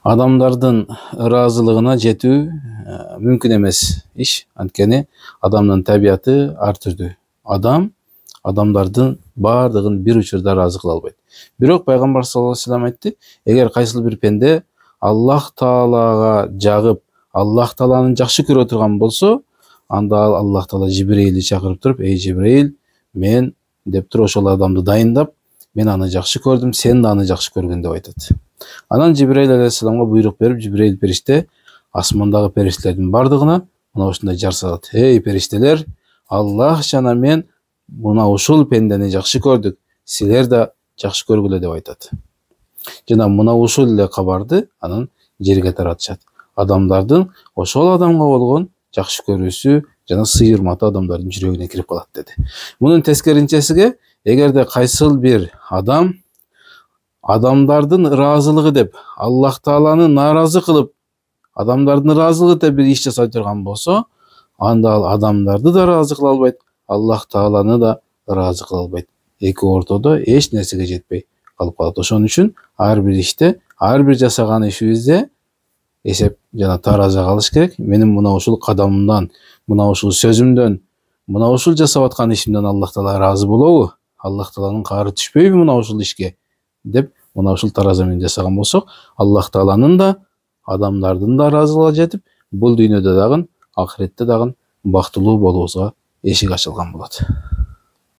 Адамдардын ыраазылыгына жетүү мүмкүн эмес иш. Анткени адамдын табияты ар түрдүү. Адамдардын баардыгын бир учурда ыраазы кыла албайт. Бирок пайгамбар саллаллаху алейхи вассалам айтты: эгер кайсыл бир пенде Аллах Таалага жагып, Аллах Тааланы жакшы көрө турган болсо, анда Аллах Таала Жибреилди чакырып туруп: "Эй Жибреил, мен" деп туруп ошол адамды дайындап, "Мен аны жакшы көрдүм, сен да аны жакшы көргүн" деп айтат. Анан Жибреил алейхиссаламга буйрук берип, Жибреил периште асмандагы периштелердин бардыгына мына ушундай жар салат: "Эй периштелер, Аллах жана мен мына ушул пендени жакшы көрдүк, силер да жакшы көргүлө" деп айтат. Жана мына ушул эле кабарды анан жерге таратышат. Адамдардын ошол адамга болгон жакшы көрүүсү жана сый урматы адамдардын жүрөгүнө кирип калат деди. Мунун тескеринчесиге, эгерде кайсыл бир адам адамдардын ыраазылыгы деп Аллах Тааланы нааразы кылып, адамдардын ыраазылыгы деп бир иш жасай турган болсо, анда ал адамдарды да ыраазы кыла албайт, Аллах Тааланы да ыраазы кыла албайт. Эки ортодо эч нерсеге жетпей калып калат. Ошон үчүн ар бир иште, ар бир жасаган ишибизде эсеп жана тараза калыш керек. Менин мына ушул кадамымдан, мына ушул сөзүмдөн, мына ушул жасап аткан ишимден Аллах Таала ыраазы болобу? Аллах Тааланын каары түшпөйбү мына ушул ишке? Деп мына ушул тараза менен жасаган болсок, Аллах Тааланын да, адамдардын да ыраазылыгына жетип, бул дүйнөдө дагы, ахиретте дагы бактылуу болуубузга эшик ачылган болот.